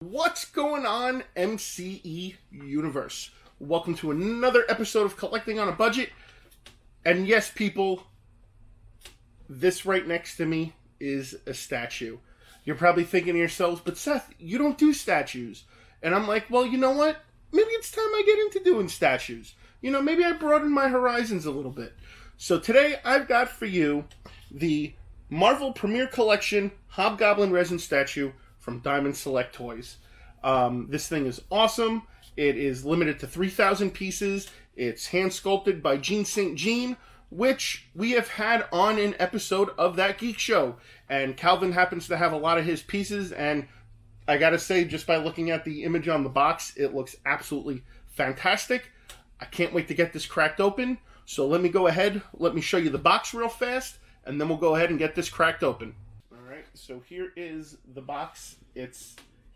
What's going on, MCE Universe? Welcome to another episode of Collecting on a Budget. And yes, people, this right next to me is a statue. You're probably thinking to yourselves, but Seth, you don't do statues. And I'm like, well, you know what? Maybe it's time I get into doing statues. Maybe I broaden my horizons a little bit. So today I've got for you the Marvel Premier Collection Hobgoblin resin statue from Diamond Select Toys. This thing is awesome. It is limited to 3,000 pieces. It's hand sculpted by Jean St. Jean, which we have had on an episode of That Geek Show. And Calvin happens to have a lot of his pieces, and I gotta say, just by looking at the image on the box, it looks absolutely fantastic. I can't wait to get this cracked open. So let me go ahead, let me show you the box real fast, and then we'll go ahead and get this cracked open. Alright, so here is the box.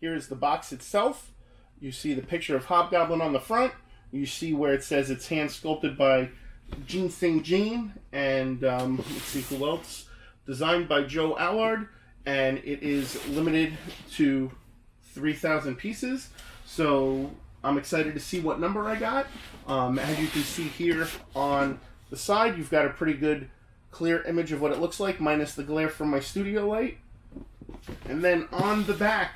Here is the box itself. You see the picture of Hobgoblin on the front. You see where it says it's hand sculpted by Jean St. Jean, and let's see who else. Designed by Joe Allard, and it is limited to 3,000 pieces. So I'm excited to see what number I got. As you can see here on the side, you've got a pretty good clear image of what it looks like, minus the glare from my studio light. And then on the back,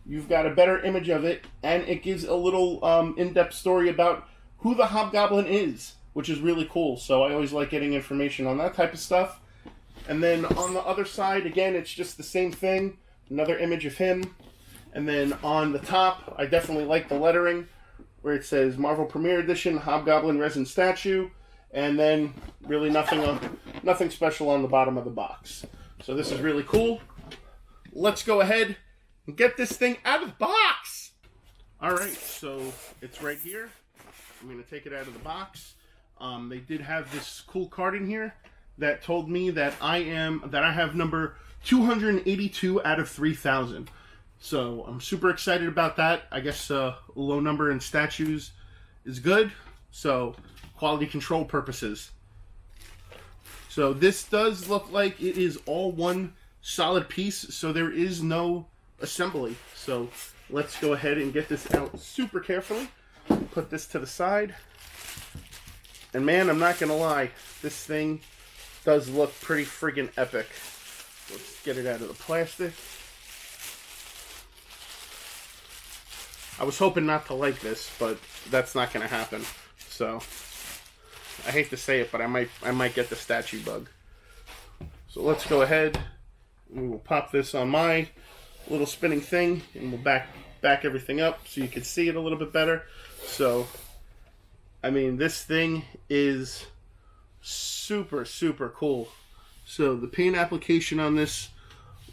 you've got a better image of it, and it gives a little in-depth story about who the Hobgoblin is, which is really cool. So I always like getting information on that type of stuff. And then on the other side, again, it's just the same thing. Another image of him. And then on the top, I definitely like the lettering, where it says Marvel Premier Edition Hobgoblin Resin Statue. And then really nothing special on the bottom of the box. So this is really cool. Let's go ahead and get this thing out of the box. Alright, so it's right here. I'm going to take it out of the box. They did have this cool card in here that told me that I have number 282 out of 3,000. So I'm super excited about that. I guess a low number in statues is good. So quality control purposes. So this does look like it is all one solid piece. So there is no assembly. So let's go ahead and get this out super carefully. Put this to the side. And man, I'm not going to lie. This thing does look pretty friggin' epic. Let's get it out of the plastic. I was hoping not to like this, but that's not going to happen. So I hate to say it, but I might get the statue bug. So let's go ahead. We will pop this on my little spinning thing, and we'll back everything up so you can see it a little bit better. So, I mean, this thing is super, super cool. So the paint application on this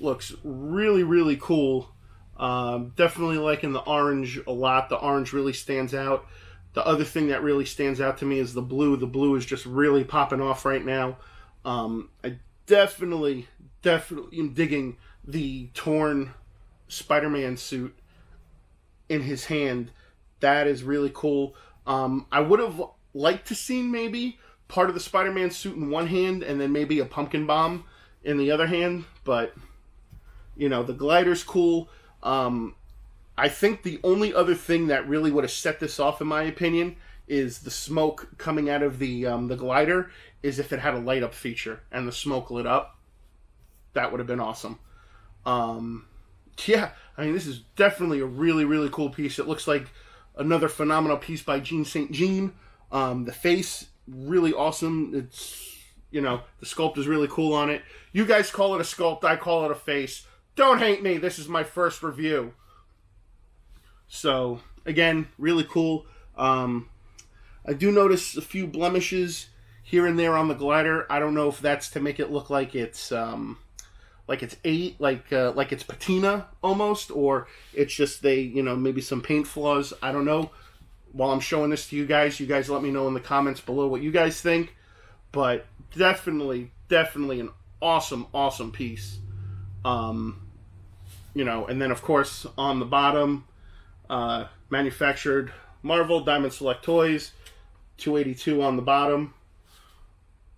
looks really, really cool. Definitely liking the orange a lot. The orange really stands out. The other thing that really stands out to me is the blue. The blue is just really popping off right now. I definitely am digging the torn Spider-Man suit in his hand. That is really cool. I would have liked to see maybe part of the Spider-Man suit in one hand and then maybe a pumpkin bomb in the other hand, but the glider's cool. I think the only other thing that really would have set this off, in my opinion, is the smoke coming out of the glider, is if it had a light up feature and the smoke lit up. That would have been awesome. Yeah, I mean, this is definitely a really, really cool piece. It looks like another phenomenal piece by Jean St. Jean. The face, really awesome. It's, the sculpt is really cool on it. You guys call it a sculpt, I call it a face. Don't hate me, this is my first review. So, again, really cool. I do notice a few blemishes here and there on the glider. I don't know if that's to make it look like it's like it's patina almost, or it's just maybe some paint flaws. I don't know. While I'm showing this to you guys let me know in the comments below what you guys think. But definitely an awesome piece. And then of course on the bottom, manufactured Marvel Diamond Select Toys, 282 on the bottom.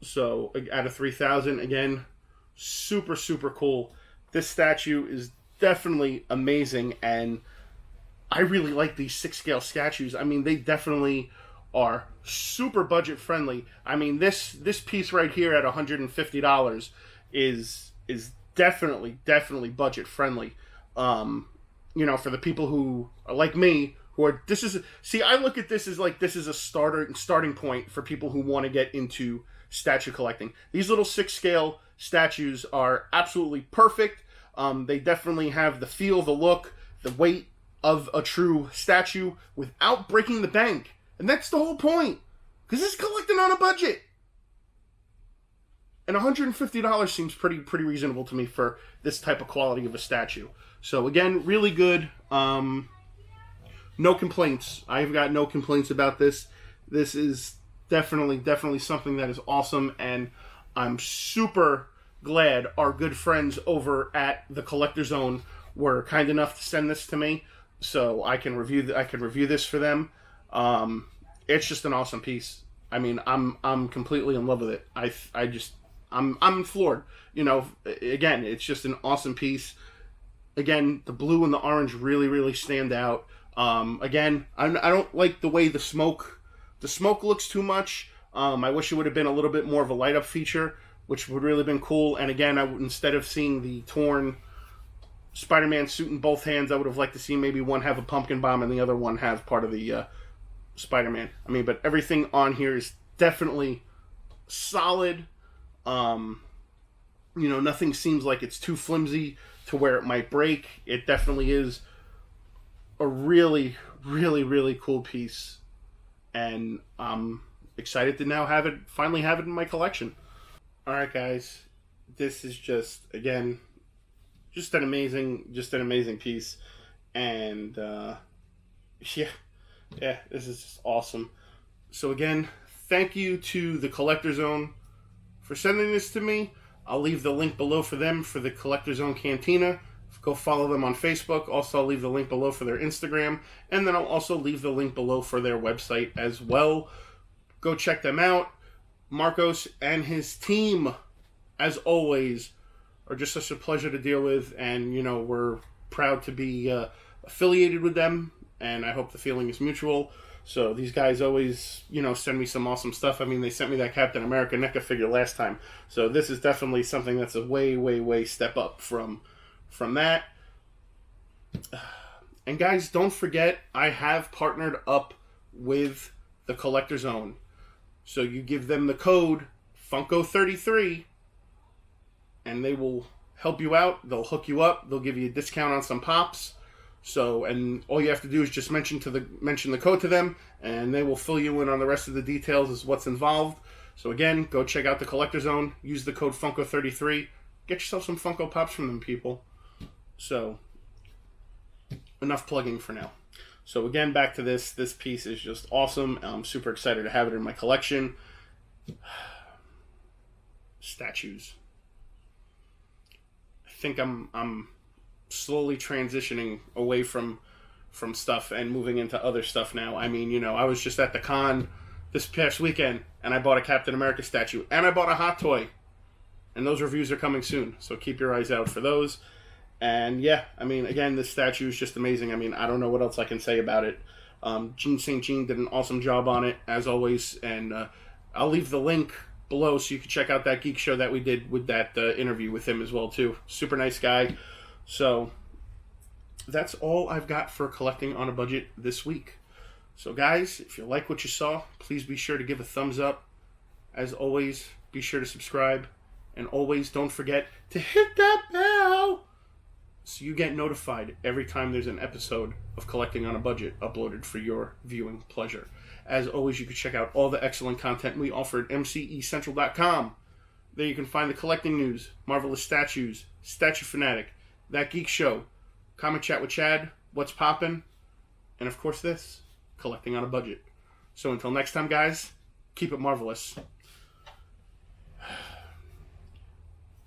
So out of 3,000, again, super, super cool. This statue is definitely amazing, and I really like these 6-scale statues. I mean, they definitely are super budget friendly. I mean, this piece right here at $150 is definitely budget friendly. You know, for the people who are like me, who are I look at this as like this is a starting point for people who want to get into statue collecting. These little 6-scale statues are absolutely perfect. They definitely have the feel, the look, the weight of a true statue without breaking the bank. And that's the whole point. Because this is collecting on a budget. And $150 seems pretty reasonable to me for this type of quality of a statue. So again, really good. No complaints. I've got no complaints about this. This is definitely something that is awesome, and I'm super glad our good friends over at the CollectorZown were kind enough to send this to me, so I can review this for them. It's just an awesome piece. I mean, I'm completely in love with it. I'm floored. You know, again, it's just an awesome piece. Again, the blue and the orange really stand out. Again, I don't like the way the smoke looks too much. I wish it would have been a little bit more of a light up feature, which would really have been cool. And again, instead of seeing the torn Spider-Man suit in both hands, I would have liked to see maybe one have a pumpkin bomb and the other one have part of the Spider-Man. I mean, but everything on here is definitely solid. You know, nothing seems like it's too flimsy to where it might break. It definitely is a really cool piece, and I'm excited to now finally have it in my collection. All right, guys, this is just an amazing piece, and yeah, this is just awesome. So again, thank you to the CollectorZown for sending this to me. I'll leave the link below for them for the CollectorZown Cantina. Go follow them on Facebook. Also, I'll leave the link below for their Instagram. And then I'll also leave the link below for their website as well. Go check them out. Marcos and his team, as always, are just such a pleasure to deal with. And, you know, we're proud to be affiliated with them. And I hope the feeling is mutual. So these guys always, you know, send me some awesome stuff. I mean, they sent me that Captain America NECA figure last time. So this is definitely something that's a way step up from that. And guys, don't forget, I have partnered up with the CollectorZown. So you give them the code Funko33 and they will help you out. They'll hook you up. They'll give you a discount on some pops. So, and all you have to do is just mention the code to them, and they will fill you in on the rest of the details as what's involved. So again, go check out the CollectorZown. Use the code Funko33. Get yourself some Funko Pops from them, people. So, enough plugging for now. So again, back to this. This piece is just awesome. I'm super excited to have it in my collection. Statues. I think I'm slowly transitioning away from stuff and moving into other stuff now. I mean, you know, I was just at the con this past weekend and I bought a Captain America statue and I bought a hot toy, and those reviews are coming soon, so keep your eyes out for those. And yeah, I mean, again, this statue is just amazing. I mean, I don't know what else I can say about it. Gene St. Jean did an awesome job on it, as always, and I'll leave the link below so you can check out that Geek show that we did with that interview with him as well, too. Super nice guy. So that's all I've got for collecting on a budget this week. So guys, if you like what you saw, please be sure to give a thumbs up. As always, be sure to subscribe. And always don't forget to hit that bell so you get notified every time there's an episode of Collecting on a Budget uploaded for your viewing pleasure. As always, you can check out all the excellent content we offer at mcecentral.com. There you can find the collecting news, marvelous statues, Statue Fanatic, That Geek Show, Comic Chat with Chad, What's Poppin', and of course this, Collecting on a Budget. So until next time, guys, keep it marvelous.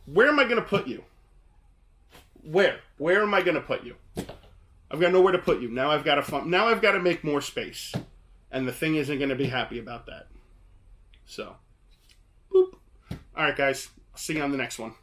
Where am I going to put you? Where am I going to put you? I've got nowhere to put you. Now I've got to make more space. And the thing isn't going to be happy about that. So, boop. All right, guys. I'll see you on the next one.